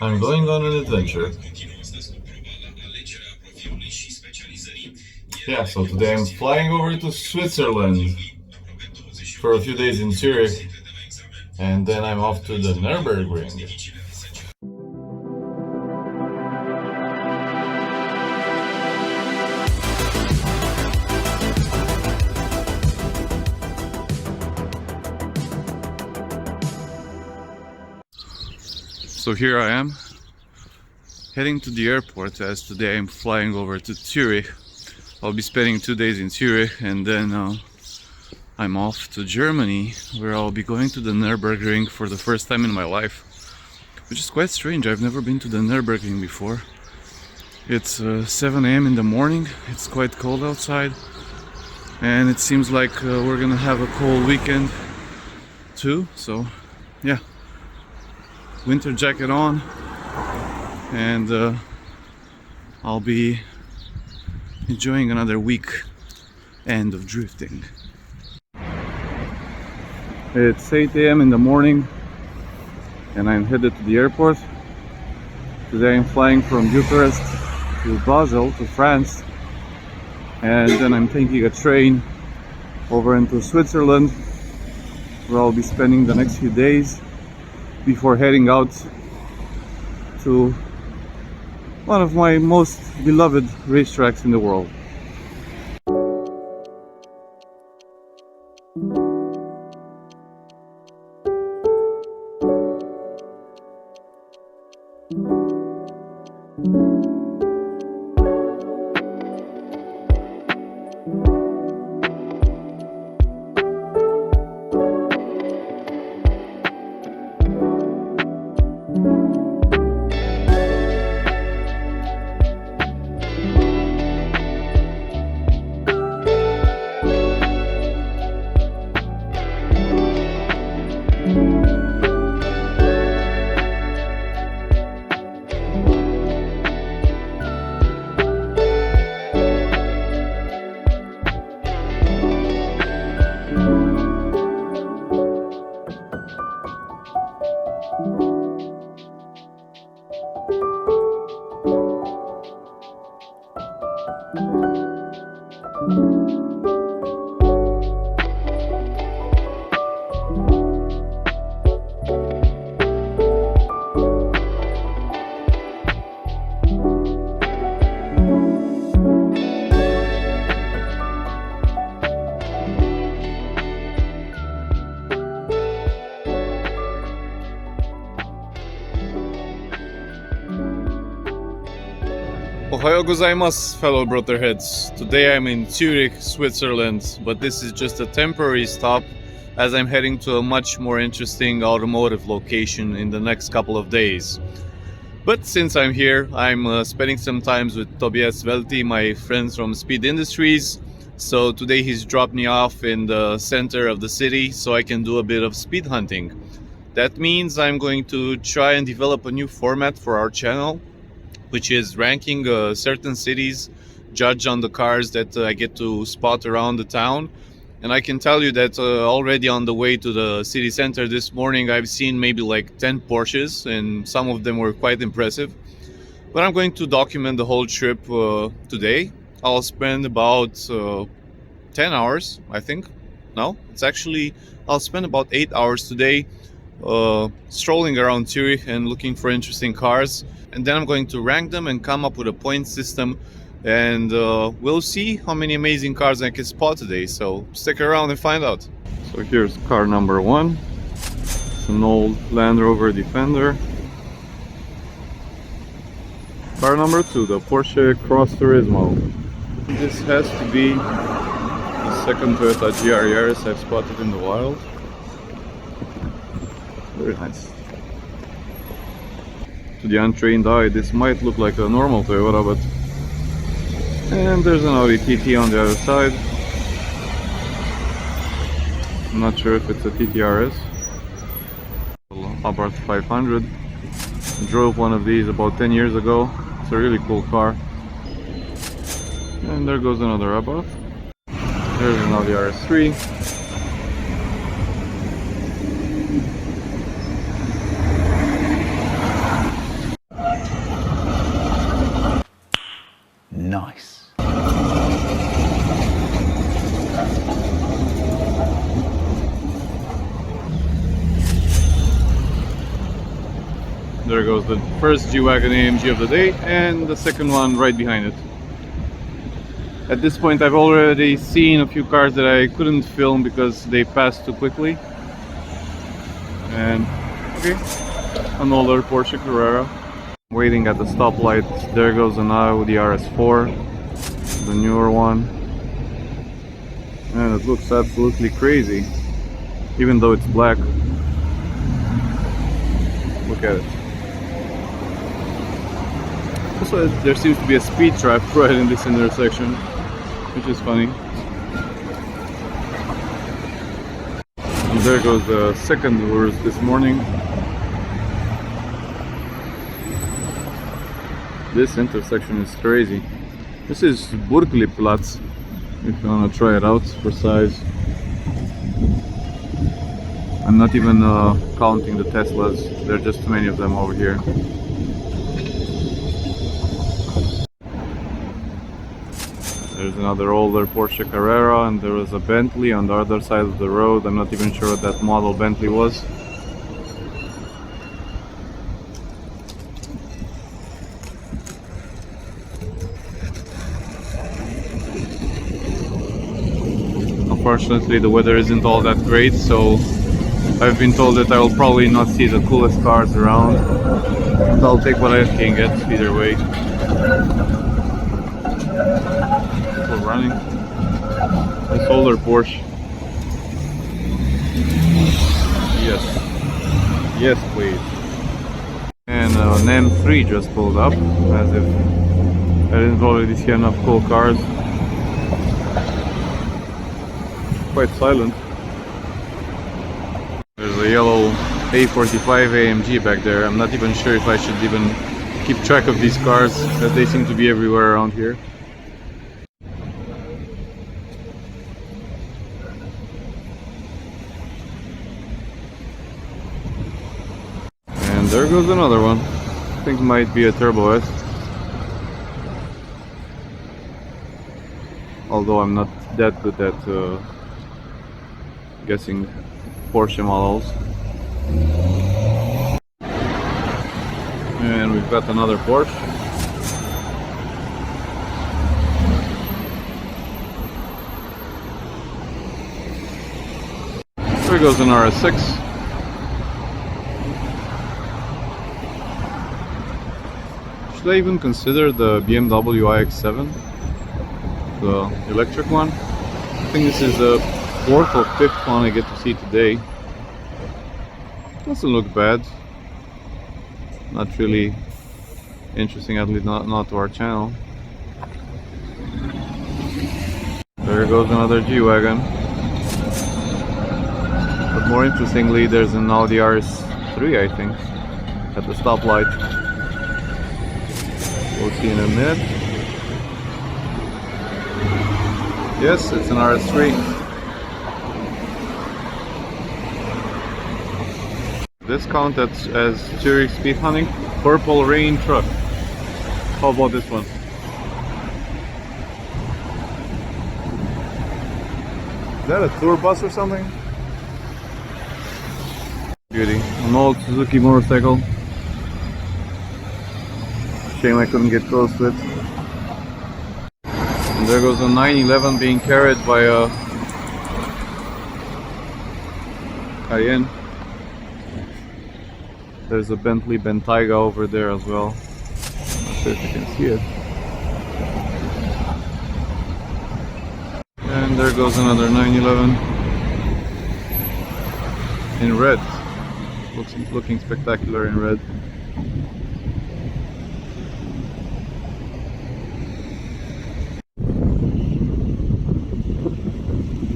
I'm going on an adventure. Yeah, so today I'm flying over to Switzerland for a few days in Zurich, and then I'm off to the Nürburgring. So here I am, heading to the airport, as today I'm flying over to Zurich. I'll be spending 2 days in Zurich, and then I'm off to Germany, where I'll be going to the Nürburgring for the first time in my life, which is quite strange. I've never been to the Nürburgring before. It's 7 a.m. in the morning, it's quite cold outside, and it seems like we're gonna have a cold weekend too, so yeah. Winter jacket on, and I'll be enjoying another week end of drifting. It's 8 a.m. in the morning and I'm headed to the airport. Today I'm flying from Bucharest to Basel, to France, and then I'm taking a train over into Switzerland, where I'll be spending the next few days before heading out to one of my most beloved racetracks in the world. Ohayo gozaimasu, fellow brotherheads. Today I'm in Zurich, Switzerland, but this is just a temporary stop, as I'm heading to a much more interesting automotive location in the next couple of days. But since I'm here, I'm spending some time with Tobias Welti, my friends from Speed Industries. So today he's dropped me off in the center of the city so I can do a bit of speed hunting. That means I'm going to try and develop a new format for our channel, which is ranking certain cities, judged on the cars that I get to spot around the town. And I can tell you that already on the way to the city center this morning, I've seen maybe like 10 Porsches, and some of them were quite impressive. But I'm going to document the whole trip today. I'll spend about 10 hours, I think. No, I'll spend about 8 hours today strolling around Zurich and looking for interesting cars. And then I'm going to rank them and come up with a point system, and we'll see how many amazing cars I can spot today. So stick around and find out. So here's car number 1. It's an old Land Rover Defender. Car number 2, the Porsche Cross Turismo. This has to be the second Toyota GR Yaris I've spotted in the wild. Very nice. To the untrained eye, this might look like a normal Toyota, but... And there's an Audi TT on the other side. I'm not sure if it's a TTRS. Abarth 500. I drove one of these about 10 years ago. It's a really cool car. And there goes another Abarth. There's an Audi RS3. there goes the first G-Wagon AMG of the day, and the second one right behind it. At this point I've already seen a few cars that I couldn't film because they passed too quickly. And okay, an older Porsche Carrera. Waiting at the stoplight, there goes an Audi RS4, the newer one. And it looks absolutely crazy, even though it's black. Look at it. Also, there seems to be a speed trap right in this intersection, which is funny. And there goes the second Urus this morning. This intersection is crazy. This is Burgli-Platz, if you want to try it out for size. I'm not even counting the Teslas, there are just too many of them over here. There's another older Porsche Carrera, and there was a Bentley on the other side of the road. I'm not even sure what that model Bentley was. Unfortunately, the weather isn't all that great, so I've been told that I will probably not see the coolest cars around. But I'll take what I can get either way. People running. This older Porsche. Yes. Yes, please. And an M3 just pulled up, as if I didn't already see enough cool cars. Quite silent. There's a yellow A45 AMG back there. I'm not even sure if I should even keep track of these cars, as they seem to be everywhere around here. And there goes another one. I think it might be a Turbo S. Although I'm not that good at guessing Porsche models. And we've got another Porsche. There goes an RS6. Should I even consider the BMW iX7? The electric one? I think this is the fourth or fifth one I get to see today. Doesn't look bad. Not really interesting, at least not to our channel. There goes another G-Wagon. But more interestingly, there's an Audi RS3, I think, at the stoplight. We'll see in a minute. Yes, it's an RS3. This counts as Zurich Speedhunting Purple Rain truck. How about this one? Is that a tour bus or something? Beauty. An old Suzuki motorcycle. Shame I couldn't get close to it. And there goes a 911 being carried by a Cayenne. There's a Bentley Bentayga over there as well. Not sure if you can see it. And there goes another 911 in red. Looking spectacular in red.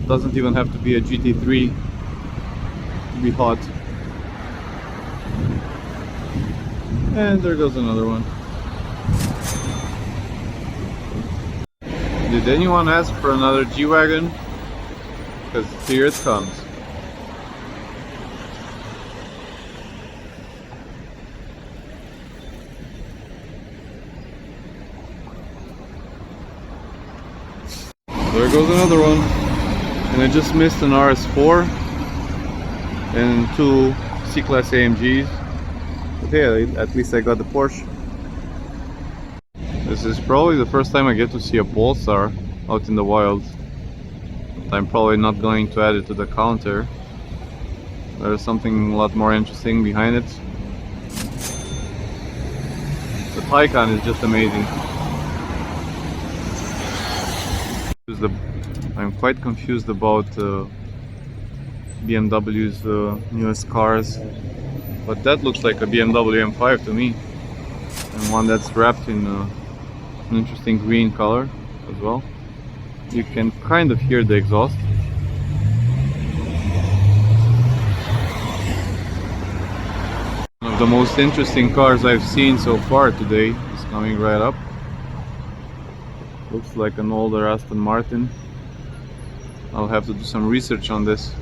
Doesn't even have to be a GT3 to be hot. And there goes another one. Did anyone ask for another G-Wagon? Because here it comes. There goes another one. And I just missed an RS4 and two C-Class AMGs. But hey, at least I got the Porsche. This is probably the first time I get to see a Polestar out in the wild. I'm probably not going to add it to the counter. There's something a lot more interesting behind it. The Taycan is just amazing. I'm quite confused about BMW's newest cars, but that looks like a BMW M5 to me, and one that's wrapped in an interesting green color as well. You can kind of hear the exhaust. One of the most interesting cars I've seen so far today is coming right up. Looks like an older Aston Martin. I'll have to do some research on this,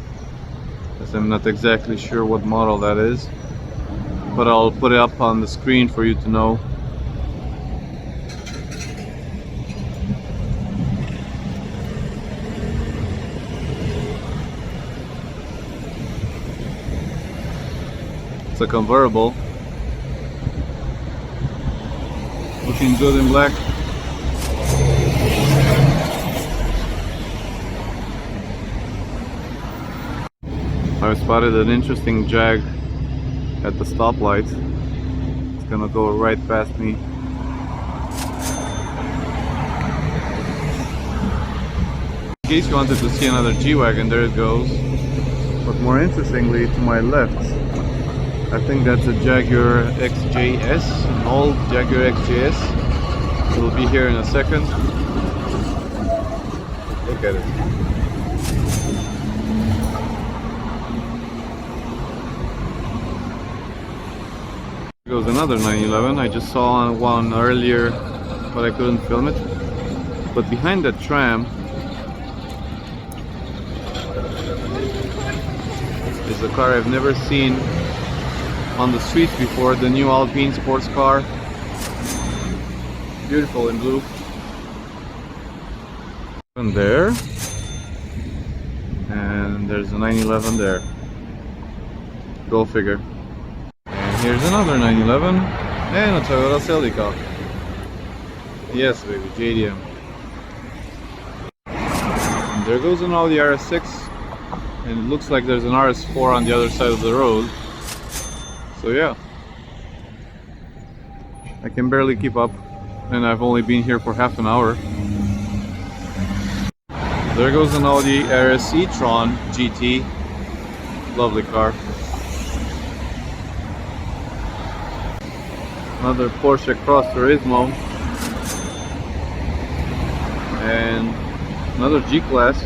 as I'm not exactly sure what model that is, but I'll put it up on the screen for you to know. It's a convertible, looking good in black. I spotted an interesting Jag at the stoplight. It's gonna go right past me. In case you wanted to see another G-Wagon, there it goes. But more interestingly, to my left, I think that's a Jaguar XJS, an old Jaguar XJS. It'll be here in a second. Look at it. Here goes another 911. I just saw one earlier, but I couldn't film it. But behind that tram is a car I've never seen on the streets before, the new Alpine sports car. Beautiful in blue. And there. And there's a 911 there. Go figure. Here's another 911 and a Toyota Celica. Yes, baby, JDM. And there goes an Audi RS6, and it looks like there's an RS4 on the other side of the road. So yeah, I can barely keep up, and I've only been here for half an hour. There goes an Audi RS e-tron GT. Lovely car. Another Porsche Cross Turismo, and another G-Class,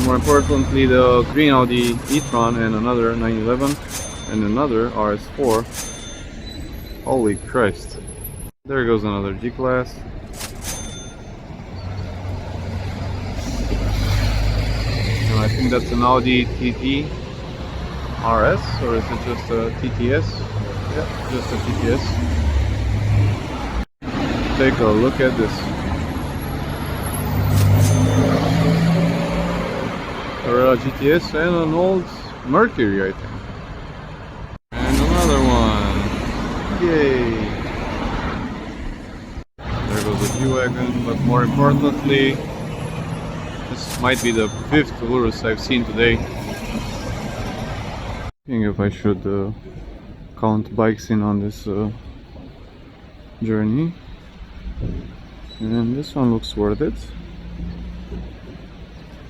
more importantly the green Audi e-tron, and another 911 and another RS4. Holy Christ. There goes another G-Class. And I think that's an Audi TT RS, or is it just a TTS? Yeah, just a TTS. Take a look at this. Carrera GTS and an old Mercury, I think. And another one. Yay! There goes a G-Wagon, but more importantly, this might be the 5th Urus I've seen today. Thinking if I should count bikes in on this journey, and this one looks worth it.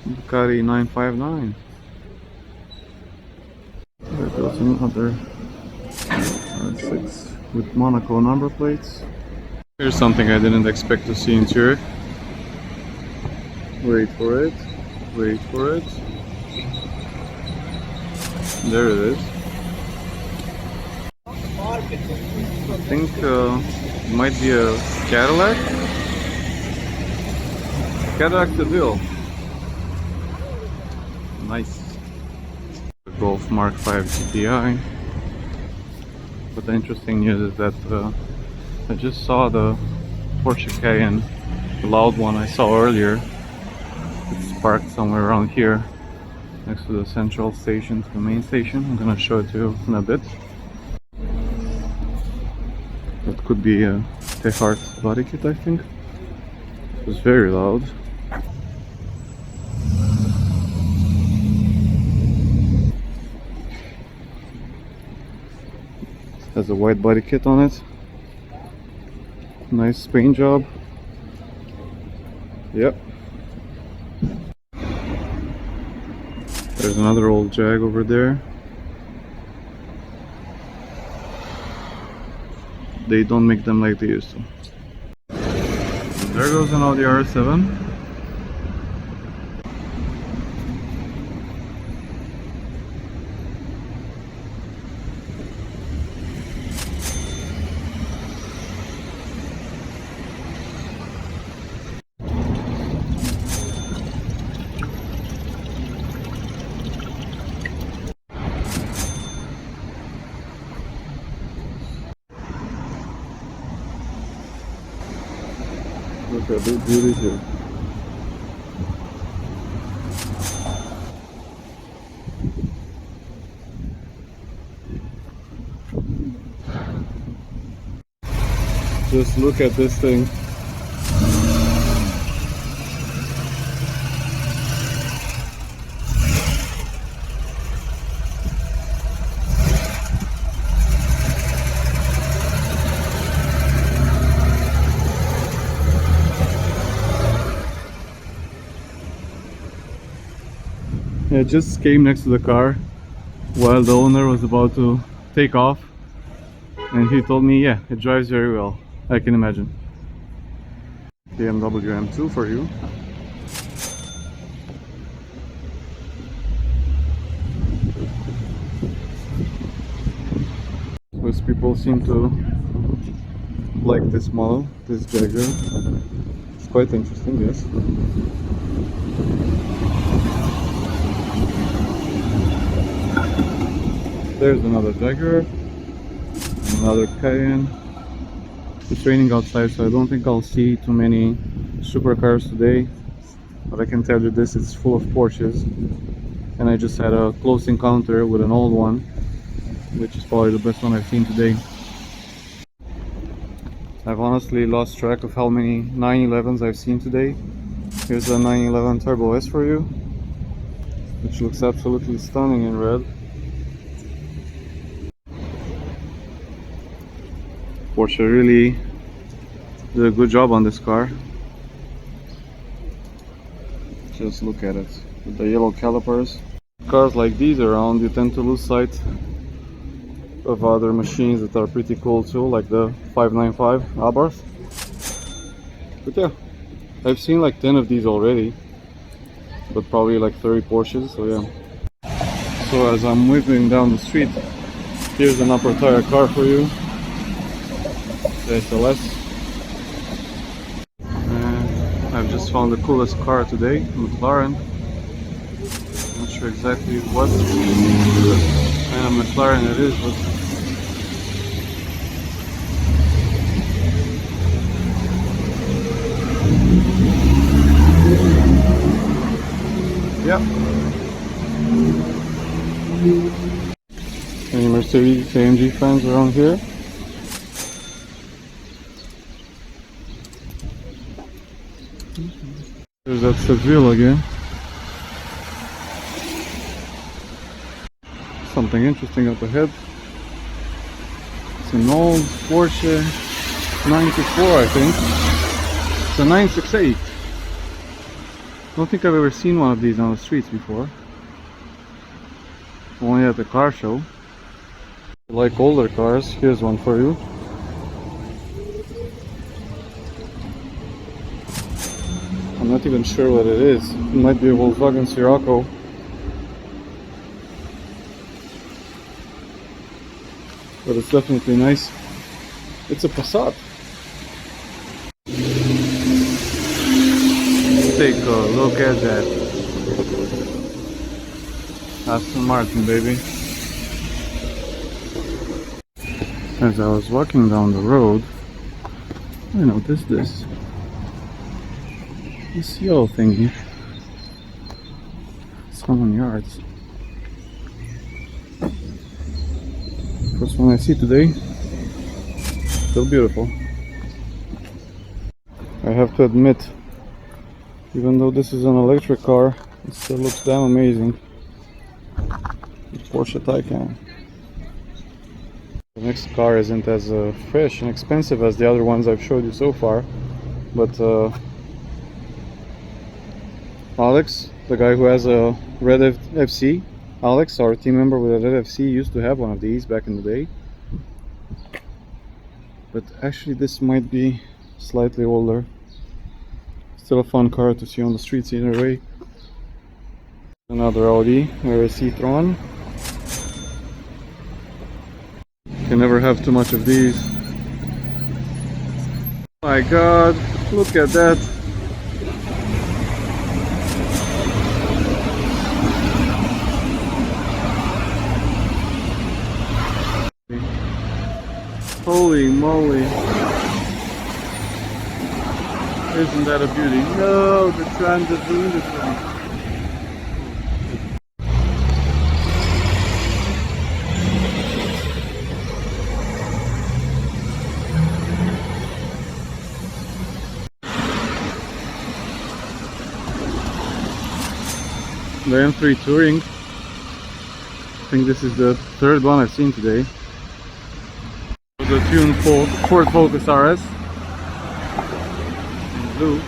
Ducati 959. There goes another R6 with Monaco number plates. Here's something I didn't expect to see in Zurich. Wait for it, wait for it. There it is. I think it might be a Cadillac. Cadillac DeVille. Nice. The Golf Mark V GTI. But the interesting news is that I just saw the Porsche Cayenne, the loud one I saw earlier. It's parked somewhere around here, next to the central station, to the main station. I'm gonna show it to you in a bit. could be a Tehart body kit, I think. It was very loud. Has a white body kit on it. Nice paint job. Yep. There's another old Jag over there. They don't make them like they used to. There goes an Audi R7. Look at this beauty here. Just look at this thing. It just came next to the car while the owner was about to take off, and he told me, yeah, it drives very well, I can imagine. BMW M2 for you. Most people seem to like this model, this Jaguar. It's quite interesting, yes. There's another Jaguar, another Cayenne. It's raining outside, so I don't think I'll see too many supercars today. But I can tell you this, it's full of Porsches. And I just had a close encounter with an old one, which is probably the best one I've seen today. I've honestly lost track of how many 911s I've seen today. Here's a 911 Turbo S for you, which looks absolutely stunning in red. Porsche really did a good job on this car. Just look at it, with the yellow calipers. Cars like these around, you tend to lose sight of other machines that are pretty cool too, like the 595 Abarth. But yeah, I've seen like 10 of these already, but probably like 30 Porsches, so yeah. So as I'm whipping down the street, here's an upper tire car for you. SLS. And I've just found the coolest car today, McLaren. Not sure exactly what kind of McLaren it is, but yeah. Any Mercedes AMG fans around here? There's that Seville again. Something interesting up ahead. It's an old Porsche 94, I think. It's a 968. Don't think I've ever seen one of these on the streets before. Only at the car show. If you like older cars, here's one for you. I'm not even sure what it is. It might be a Volkswagen Scirocco. But it's definitely nice. It's a Passat. Take a look at that. Aston Martin, baby. As I was walking down the road, I noticed this. This yellow thingy. Someone yards. First one I see today. still beautiful. I have to admit, even though this is an electric car, it still looks damn amazing. The Porsche Taycan. The next car isn't as fresh and expensive as the other ones I've showed you so far, but Alex, the guy who has a red FC, Alex, our team member with a red FC, used to have one of these back in the day. But actually this might be slightly older. Still a fun car to see on the streets either way. Another Audi or a C-Tron. Can never have too much of these. My god, look at that. Holy moly. Isn't that a beauty? No, the transit ruined it for me. The M3 Touring. I think this is the third one I've seen today. The tuned Ford Focus RS in blue.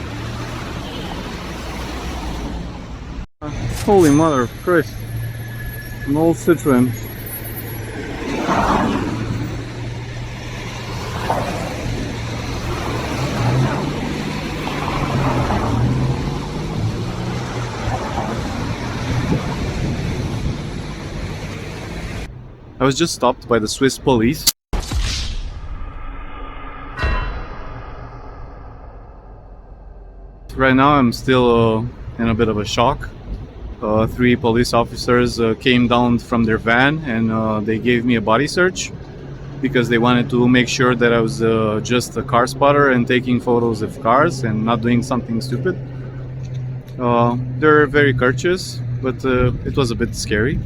Holy mother of Christ! An old Citroen. I was just stopped by the Swiss police. Right now I'm still in a bit of a shock. 3 police officers came down from their van and they gave me a body search because they wanted to make sure that I was just a car spotter and taking photos of cars and not doing something stupid. They're very courteous, but it was a bit scary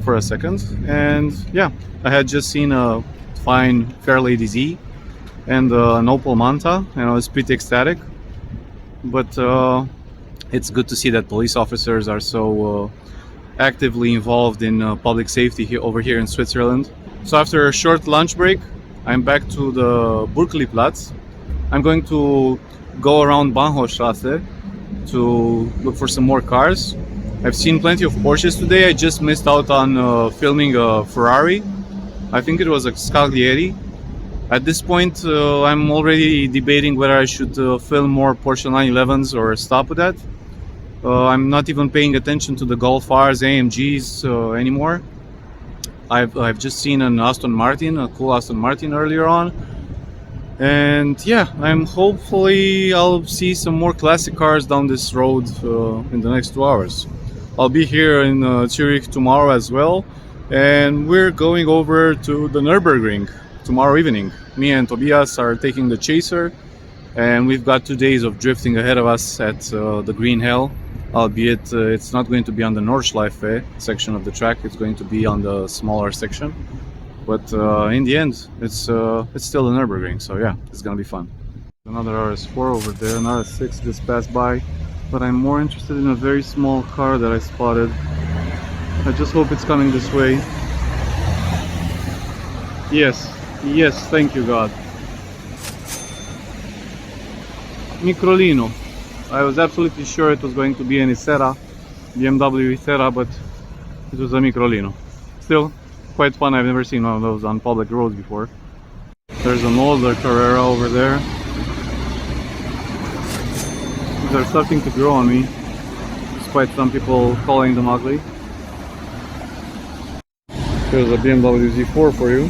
for a second. And yeah, I had just seen a fine Fairlady Z and an Opel Manta, and I was pretty ecstatic. But it's good to see that police officers are so actively involved in public safety over here in Switzerland. So after a short lunch break, I'm back to the Burgkli-Platz. I'm going to go around Bahnhofstrasse to look for some more cars. I've seen plenty of Porsches today. I just missed out on filming a Ferrari. I think it was a Scaglieri. At this point, I'm already debating whether I should film more Porsche 911s or stop with that. I'm not even paying attention to the Golf Rs, AMGs anymore. I've just seen an Aston Martin, a cool Aston Martin earlier on. And yeah, hopefully I'll see some more classic cars down this road in the next 2 hours. I'll be here in Zurich tomorrow as well, and we're going over to the Nürburgring tomorrow evening. Me and Tobias are taking the Chaser, and we've got 2 days of drifting ahead of us at the Green Hell, albeit it's not going to be on the Nordschleife section of the track, it's going to be on the smaller section. But in the end, it's still the Nürburgring, so yeah, it's gonna be fun. Another RS4 over there, an RS6 just passed by, but I'm more interested in a very small car that I spotted. I just hope it's coming this way. Yes, thank you God. Microlino. I was absolutely sure it was going to be an Isera, BMW Isera, but it was a Microlino. Still, quite fun. I've never seen one of those on public roads before. There's an older Carrera over there. They're starting to grow on me, despite some people calling them ugly. There's a BMW Z4 for you.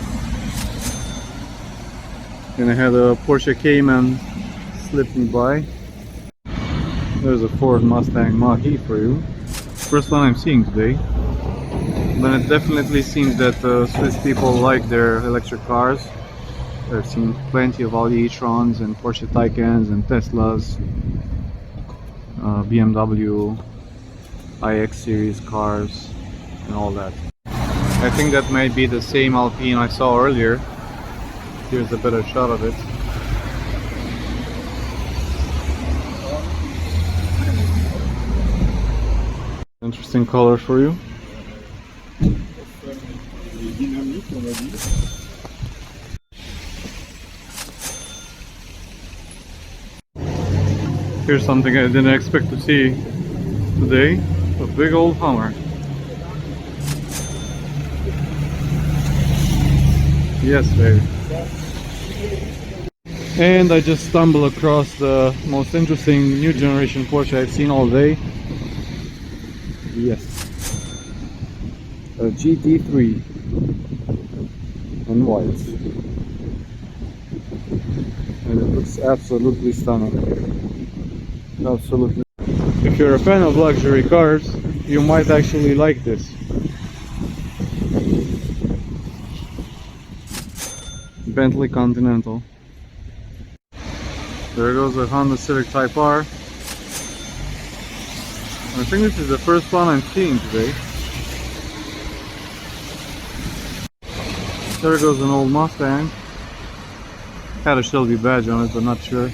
And I had a Porsche Cayman slip me by. There's a Ford Mustang Mach-E for you. First one I'm seeing today. But it definitely seems that Swiss people like their electric cars. I've seen plenty of Audi e-trons and Porsche Taycans and Teslas, BMW iX series cars and all that. I think that might be the same Alpine I saw earlier. here's a better shot of it. Interesting color for you. Here's something I didn't expect to see today, a big old Hummer. Yes, baby. And I just stumbled across the most interesting new generation Porsche I've seen all day. Yes, a GT3 in white, and it looks absolutely stunning. Absolutely. If you're a fan of luxury cars, you might actually like this. Bentley Continental. There goes the Honda Civic Type R. I think this is the first one I'm seeing today. There goes an old Mustang. Had a Shelby badge on it, but not sure.